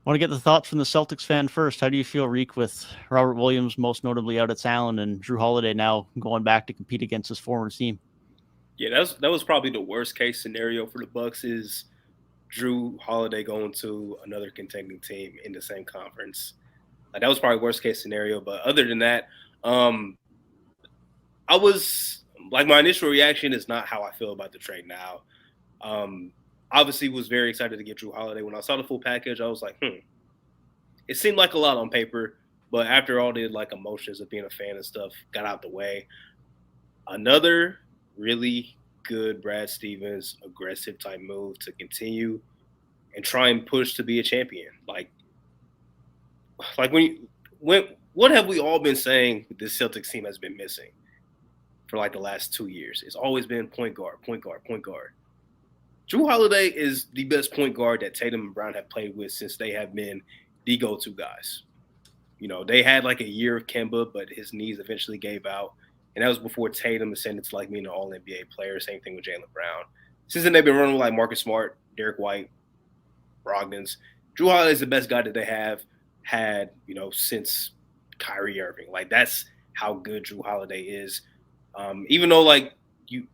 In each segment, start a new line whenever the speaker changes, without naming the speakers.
Want to get the thoughts from the Celtics fan first. How do you feel, Reek, with Robert Williams most notably out at Talon and Jrue Holiday now going back to compete against his former team?
Yeah, that was probably the worst case scenario for the Bucks is Drew Holiday going to another contending team in the same conference. Like that was probably worst case scenario. But other than that, um, I was like my initial reaction is not how I feel about the trade now. Um, Obviously was very excited to get Drew Holiday. When I saw the full package, I was like, it seemed like a lot on paper, but after all the like emotions of being a fan and stuff got out the way, another really good Brad Stevens aggressive type move to continue and try and push to be a champion. Like when what have we all been saying this Celtics team has been missing for like the last 2 years? It's always been point guard, point guard, point guard. Drew Holiday is the best point guard that Tatum and Brown have played with since they have been the go-to guys. You know, they had like a year of Kemba, but his knees eventually gave out. And that was before Tatum ascended to like being an all NBA player. Same thing with Jalen Brown. Since then, they've been running with like Marcus Smart, Derek White, Brogdon's. Drew Holiday is the best guy that they have had, since Kyrie Irving. Like that's how good Drew Holiday is. Even though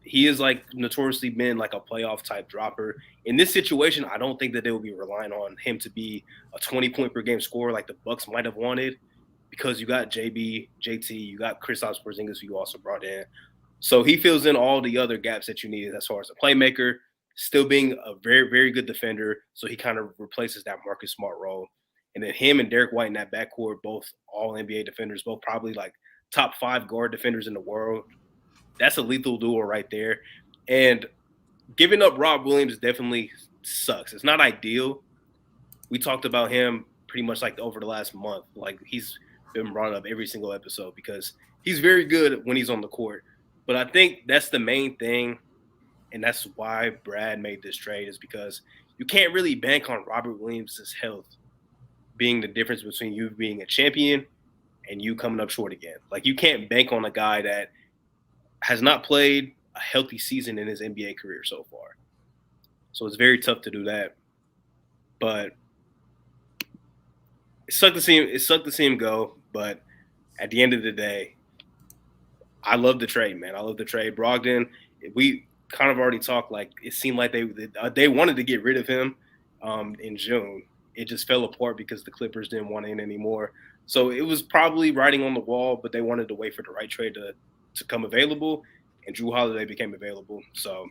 he is like notoriously been like a playoff type dropper. In this situation, I don't think that they will be relying on him to be a 20-point per game scorer like the Bucks might have wanted, because you got JB, JT, you got Kristaps Porzingis, who you also brought in. So he fills in all the other gaps that you need as far as a playmaker, still being a very, very good defender. So he kind of replaces that Marcus Smart role. And then him and Derek White in that backcourt, both all NBA defenders, both probably like top 5 guard defenders in the world. That's a lethal duo right there. And giving up Rob Williams definitely sucks. It's not ideal. We talked about him pretty much like over the last month. Like he's been brought up every single episode because he's very good when he's on the court. But I think that's the main thing, and that's why Brad made this trade, is because you can't really bank on Robert Williams' health being the difference between you being a champion and you coming up short again. Like you can't bank on a guy that has not played a healthy season in his NBA career so far. So it's very tough to do that. But it sucked to see him go, but at the end of the day, I love the trade, man. I love the trade. Brogdon, we kind of already talked. Like it seemed like they wanted to get rid of him in June. It just fell apart because the Clippers didn't want in anymore. So it was probably writing on the wall, but they wanted to wait for the right trade to come available, and Drew Holiday became available. So,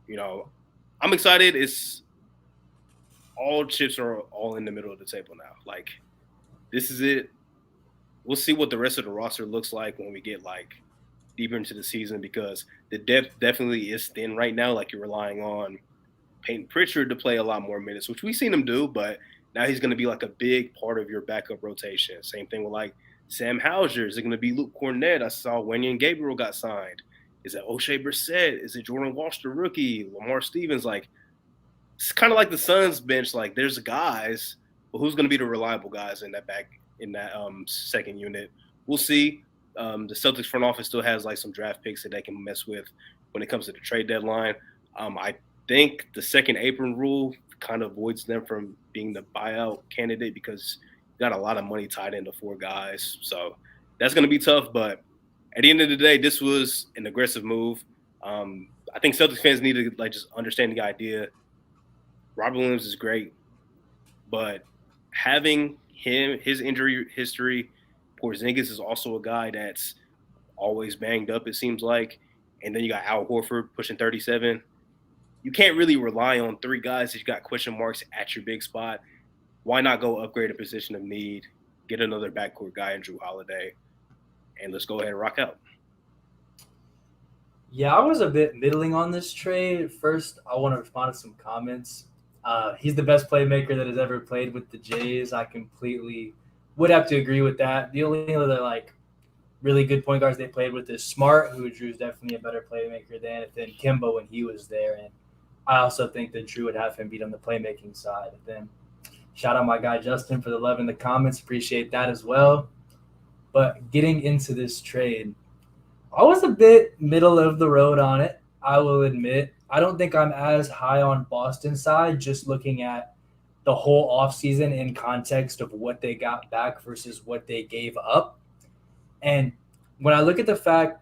you know, I'm excited. It's all chips are all in the middle of the table now. Like this is it. We'll see what the rest of the roster looks like when we get like deeper into the season, because the depth definitely is thin right now. Like you're relying on Peyton Pritchard to play a lot more minutes, which we've seen him do, but now he's going to be like a big part of your backup rotation. Same thing with like Sam Hauser. Is it going to be Luke Cornett? I saw Wenyen Gabriel got signed. Is it O'Shea Brissett? Is it Jordan Walsh, the rookie? Lamar Stevens? Like it's kind of like the Suns bench. Like there's guys, but who's going to be the reliable guys in that second unit? We'll see. The Celtics front office still has like some draft picks that they can mess with when it comes to the trade deadline. I think the second apron rule kind of avoids them from being the buyout candidate because you got a lot of money tied into 4 guys. So that's going to be tough. But at the end of the day, this was an aggressive move. I think Celtics fans need to like just understand the idea. Robert Williams is great, but having his injury history, Porzingis is also a guy that's always banged up, it seems like. And then you got Al Horford pushing 37. You can't really rely on 3 guys that you got question marks at your big spot. Why not go upgrade a position of need, get another backcourt guy in Drew Holiday, and let's go ahead and rock out?
Yeah, I was a bit middling on this trade. First, I want to respond to some comments. He's the best playmaker that has ever played with the Jays. I completely would have to agree with that. The only other like really good point guards they played with is Smart, who Drew's definitely a better playmaker than Kimbo when he was there. And I also think that Drew would have him beat on the playmaking side. And then shout out my guy Justin for the love in the comments. Appreciate that as well. But getting into this trade, I was a bit middle of the road on it, I will admit. I don't think I'm as high on Boston's side, just looking at the whole offseason in context of what they got back versus what they gave up. And when I look at the fact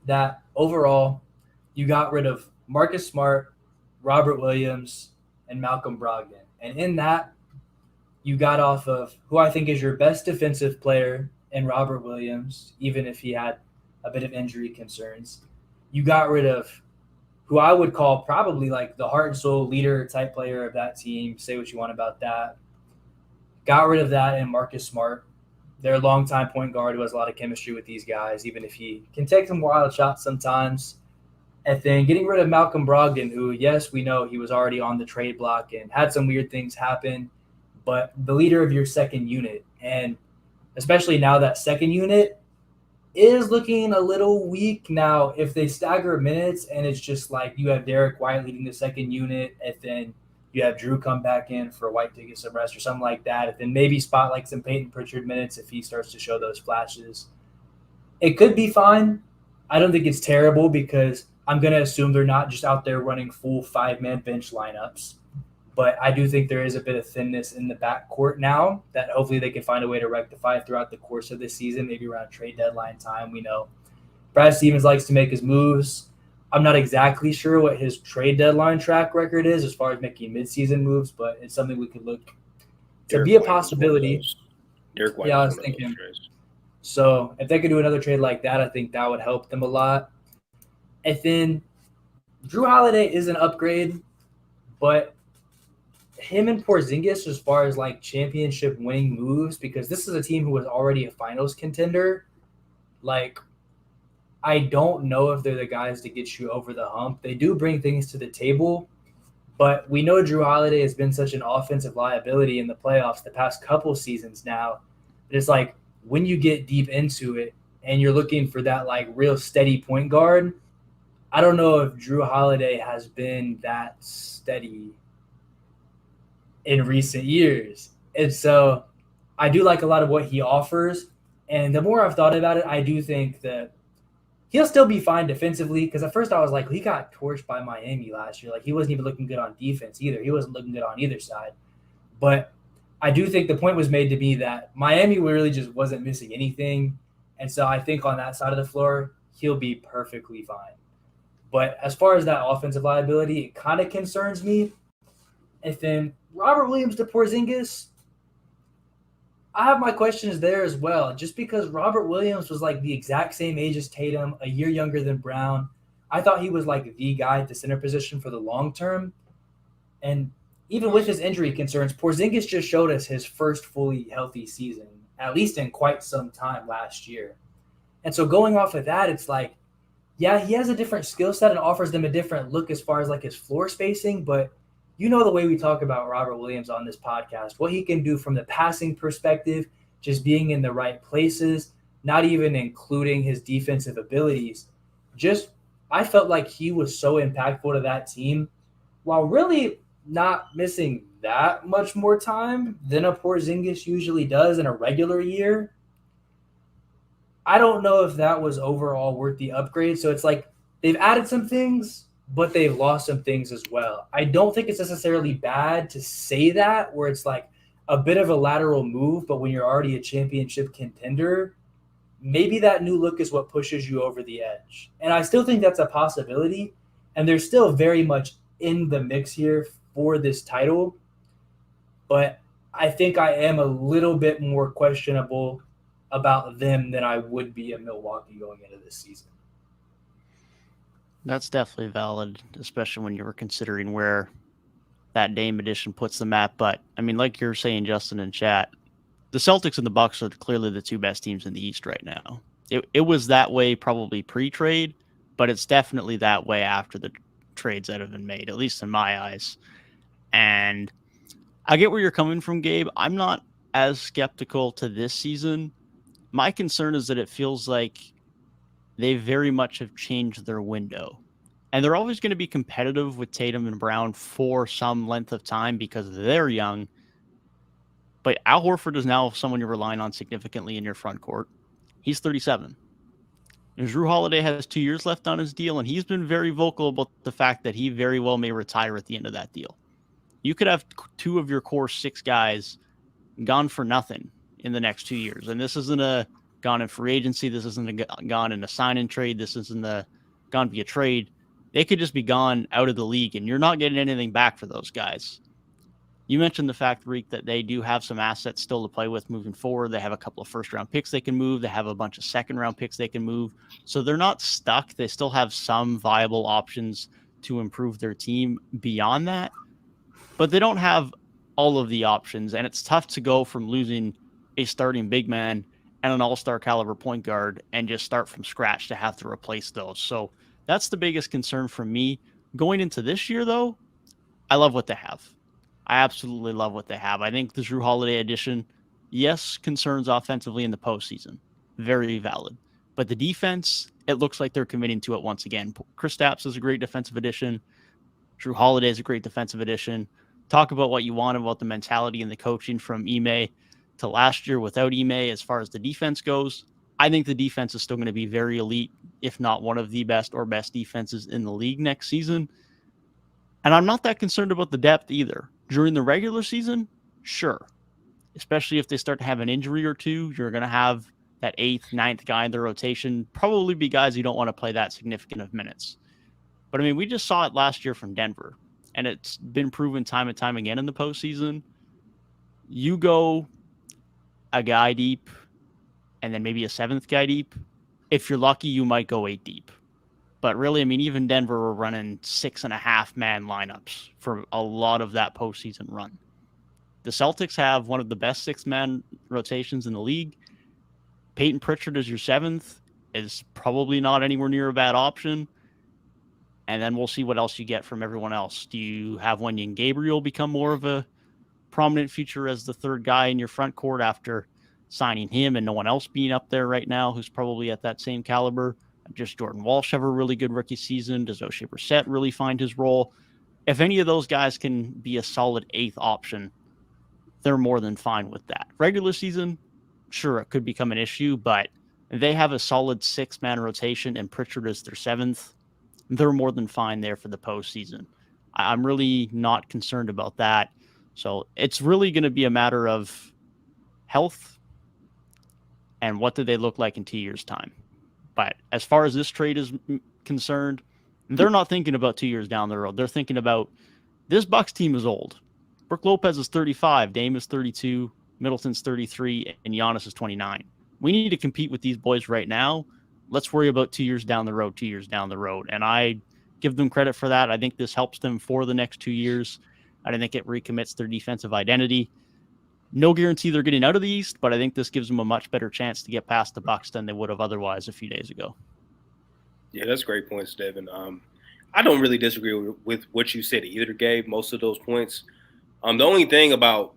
that overall you got rid of Marcus Smart, Robert Williams, and Malcolm Brogdon. And in that, you got off of who I think is your best defensive player in Robert Williams, even if he had a bit of injury concerns. You got rid of who I would call probably like the heart and soul leader type player of that team. Say what you want about that. Got rid of that and Marcus Smart, their longtime point guard who has a lot of chemistry with these guys, even if he can take some wild shots sometimes. And then getting rid of Malcolm Brogdon, who, yes, we know he was already on the trade block and had some weird things happen, but the leader of your second unit. And especially now that second unit is looking a little weak. Now, if they stagger minutes and it's just like you have Derek White leading the second unit and then you have Jrue come back in for White to get some rest or something like that, and then maybe spot like some Peyton Pritchard minutes if he starts to show those flashes, it could be fine. I don't think it's terrible because I'm going to assume they're not just out there running full 5-man bench lineups. But I do think there is a bit of thinness in the backcourt now that hopefully they can find a way to rectify throughout the course of this season, maybe around trade deadline time. We know Brad Stevens likes to make his moves. I'm not exactly sure what his trade deadline track record is as far as making midseason moves, but it's something we could look to be a possibility.
Derek White.
Yeah, I was thinking. So if they could do another trade like that, I think that would help them a lot. And then Jrue Holiday is an upgrade, but him and Porzingis as far as like championship winning moves, because this is a team who was already a finals contender. Like, I don't know if they're the guys to get you over the hump. They do bring things to the table, but we know Jrue Holiday has been such an offensive liability in the playoffs the past couple seasons now. It's like when you get deep into it and you're looking for that like real steady point guard, I don't know if Jrue Holiday has been that steady in recent years. And so I do like a lot of what he offers. And the more I've thought about it, I do think that he'll still be fine defensively, because at first I was like, he got torched by Miami last year. Like, he wasn't even looking good on defense either. He wasn't looking good on either side. But I do think the point was made to me that Miami really just wasn't missing anything. And so I think on that side of the floor, he'll be perfectly fine. But as far as that offensive liability, it kind of concerns me. And then Robert Williams to Porzingis, I have my questions there as well. Just because Robert Williams was like the exact same age as Tatum, a year younger than Brown, I thought he was like the guy at the center position for the long term. And even with his injury concerns, Porzingis just showed us his first fully healthy season, at least in quite some time last year. And so going off of that, it's like, yeah, he has a different skill set and offers them a different look as far as like his floor spacing, but you know the way we talk about Robert Williams on this podcast, what he can do from the passing perspective, just being in the right places, not even including his defensive abilities. Just, I felt like he was so impactful to that team while really not missing that much more time than a Porzingis usually does in a regular year. I don't know if that was overall worth the upgrade. So it's like they've added some things, but they've lost some things as well. I don't think it's necessarily bad to say that, where it's like a bit of a lateral move, but when you're already a championship contender, maybe that new look is what pushes you over the edge. And I still think that's a possibility, and they're still very much in the mix here for this title. But I think I am a little bit more questionable about them than I would be at Milwaukee going into this season.
That's definitely valid, especially when you were considering where that Dame edition puts them at. But, I mean, like you're saying, Justin, in chat, the Celtics and the Bucks are clearly the two best teams in the East right now. It was that way probably pre-trade, but it's definitely that way after the trades that have been made, at least in my eyes. And I get where you're coming from, Gabe. I'm not as skeptical to this season. My concern is that it feels like they very much have changed their window. And they're always going to be competitive with Tatum and Brown for some length of time because they're young. But Al Horford is now someone you're relying on significantly in your front court. He's 37. And Jrue Holiday has 2 years left on his deal, and he's been very vocal about the fact that he very well may retire at the end of that deal. You could have two of your core 6 guys gone for nothing in the next 2 years. And this isn't a gone in free agency. This isn't a gone in a sign and trade. This isn't a gone via trade. They could just be gone out of the league, and you're not getting anything back for those guys. You mentioned the fact, Reek, that they do have some assets still to play with moving forward. They have a couple of first-round picks they can move. They have a bunch of second-round picks they can move. So they're not stuck. They still have some viable options to improve their team beyond that. But they don't have all of the options, and it's tough to go from losing a starting big man and an all-star caliber point guard and just start from scratch to have to replace those. So that's the biggest concern for me. Going into this year, though, I love what they have. I absolutely love what they have. I think the Jrue Holiday addition, yes, concerns offensively in the postseason. Very valid. But the defense, it looks like they're committing to it once again. Kristaps is a great defensive addition. Jrue Holiday is a great defensive addition. Talk about what you want about the mentality and the coaching from Ime to last year without Ime as far as the defense goes. I think the defense is still going to be very elite, if not one of the best or best defenses in the league next season. And I'm not that concerned about the depth either. During the regular season, sure. Especially if they start to have an injury or two, you're going to have that 8th, 9th guy in the rotation probably be guys you don't want to play that significant of minutes. But, I mean, we just saw it last year from Denver, and it's been proven time and time again in the postseason. You go a guy deep and then maybe a 7th guy deep. If you're lucky, you might go 8 deep. But really, I mean, even Denver were running 6.5-man lineups for a lot of that postseason run. The Celtics have one of the best 6-man rotations in the league. Peyton Pritchard as your 7th is probably not anywhere near a bad option. And then we'll see what else you get from everyone else. Do you have Wenyen Gabriel become more of a prominent feature as the 3rd guy in your front court after signing him and no one else being up there right now who's probably at that same caliber? Just Jordan Walsh have a really good rookie season? Does O'Shea Brissett really find his role? If any of those guys can be a solid 8th option, they're more than fine with that. Regular season, sure, it could become an issue, but they have a solid 6-man rotation and Pritchard is their 7th. They're more than fine there for the postseason. I'm really not concerned about that. So it's really going to be a matter of health and what do they look like in 2 years' time. But as far as this trade is concerned, they're not thinking about 2 years down the road. They're thinking about this Bucks team is old. Brook Lopez is 35, Dame is 32, Middleton's 33, and Giannis is 29. We need to compete with these boys right now. Let's worry about 2 years down the road, 2 years down the road. And I give them credit for that. I think this helps them for the next 2 years. I think it recommits their defensive identity. No guarantee they're getting out of the East, but I think this gives them a much better chance to get past the Bucks than they would have otherwise a few days ago.
Yeah, that's great points, Devin. I don't really disagree with what you said either, Gabe, most of those points. The only thing about,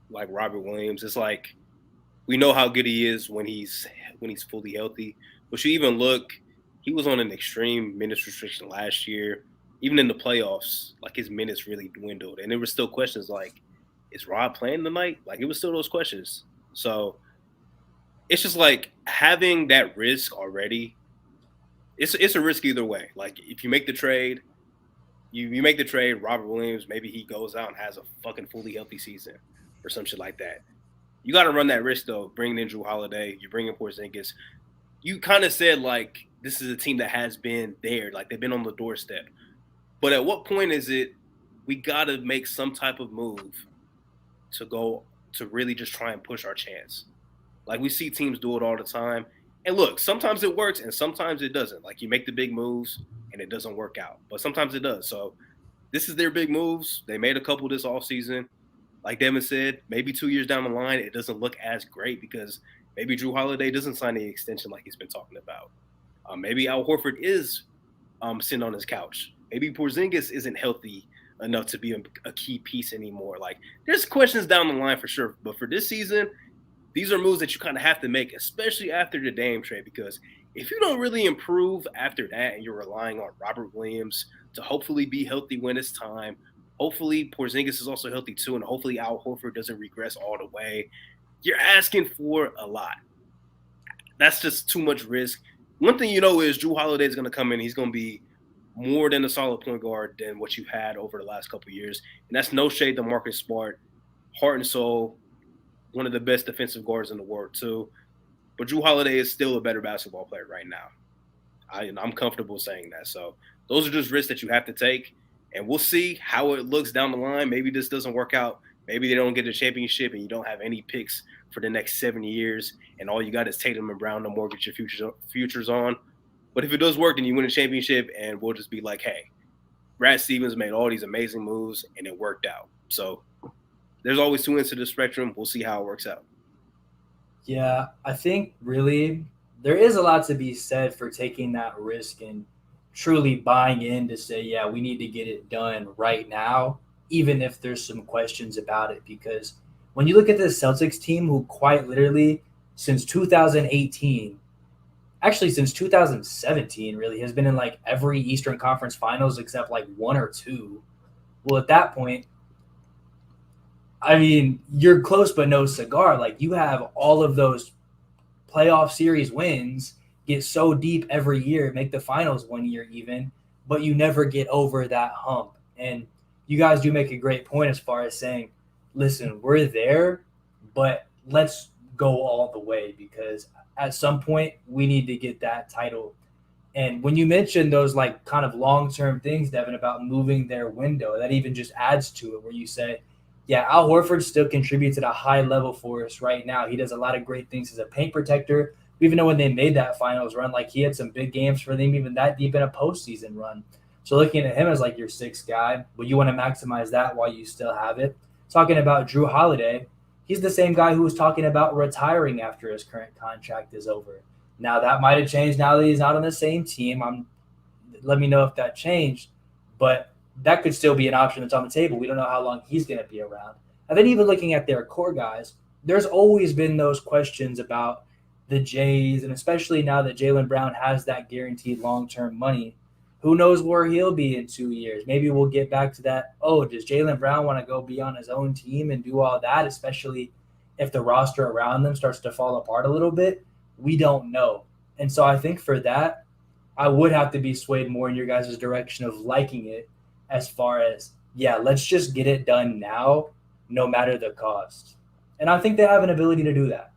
like, Robert Williams is, like, we know how good he is when he's fully healthy. But you even look, he was on an extreme minutes restriction last year. Even in the playoffs, like, his minutes really dwindled. And there were still questions like, is Rob playing tonight? Like, it was still those questions. So it's just like having that risk already. It's a risk either way. Like, if you make the trade, you make the trade, Robert Williams, maybe he goes out and has a fucking fully healthy season or some shit like that. You got to run that risk, though, bringing in Jrue Holiday. You bring in Porzingis. You kind of said, like, this is a team that has been there. Like, they've been on the doorstep. But at what point is it we got to make some type of move to go to really just try and push our chance? Like, we see teams do it all the time. And look, sometimes it works and sometimes it doesn't. Like, you make the big moves and it doesn't work out. But sometimes it does. So this is their big moves. They made a couple this offseason. Like Devin said, maybe 2 years down the line, it doesn't look as great because maybe Jrue Holiday doesn't sign the extension like he's been talking about. Maybe Al Horford is sitting on his couch. Maybe Porzingis isn't healthy enough to be a key piece anymore. Like, there's questions down the line for sure. But for this season, these are moves that you kind of have to make, especially after the Dame trade, because if you don't really improve after that and you're relying on Robert Williams to hopefully be healthy when it's time, hopefully Porzingis is also healthy too, and hopefully Al Horford doesn't regress all the way, you're asking for a lot. That's just too much risk. One thing you know is Jrue Holiday is going to come in. He's going to be more than a solid point guard than what you've had over the last couple of years. And that's no shade to Marcus Smart, heart and soul, one of the best defensive guards in the world too. But Jrue Holiday is still a better basketball player right now. I'm comfortable saying that. So those are just risks that you have to take. And we'll see how it looks down the line. Maybe this doesn't work out. Maybe they don't get a championship and you don't have any picks for the next 7 years. And all you got is Tatum and Brown to mortgage your futures on. But if it does work, then you win a championship, and we'll just be like, hey, Brad Stevens made all these amazing moves, and it worked out. So there's always two ends to the spectrum. We'll see how it works out.
Yeah, I think really there is a lot to be said for taking that risk and truly buying in to say, yeah, we need to get it done right now, even if there's some questions about it. Because when you look at the Celtics team, who quite literally since 2018, actually since 2017 really has been in like every Eastern Conference Finals except like 1 or 2. Well, at that point, I mean, you're close but no cigar. Like, you have all of those playoff series wins, get so deep every year, make the finals 1 year even, but you never get over that hump. And you guys do make a great point as far as saying, listen, we're there, but let's go all the way, because at some point we need to get that title. And when you mention those like kind of long-term things, Devin, about moving their window, that even just adds to it, where you say, yeah, Al Horford still contributes at a high level for us right now. He does a lot of great things as a paint protector. We even know when they made that finals run, like he had some big games for them, even that deep in a postseason run. So looking at him as like your sixth guy, but you want to maximize that while you still have it. Talking about Jrue Holiday, he's the same guy who was talking about retiring after his current contract is over. Now, that might have changed now that he's not on the same team. Let me know if that changed. But that could still be an option that's on the table. We don't know how long he's going to be around. And then even looking at their core guys, there's always been those questions about the Jays, and especially now that Jaylen Brown has that guaranteed long-term money. Who knows where he'll be in 2 years? Maybe we'll get back to that. Oh, does Jaylen Brown want to go be on his own team and do all that, especially if the roster around them starts to fall apart a little bit? We don't know. And so I think for that, I would have to be swayed more in your guys' direction of liking it, as far as, yeah, let's just get it done now, no matter the cost. And I think they have an ability to do that.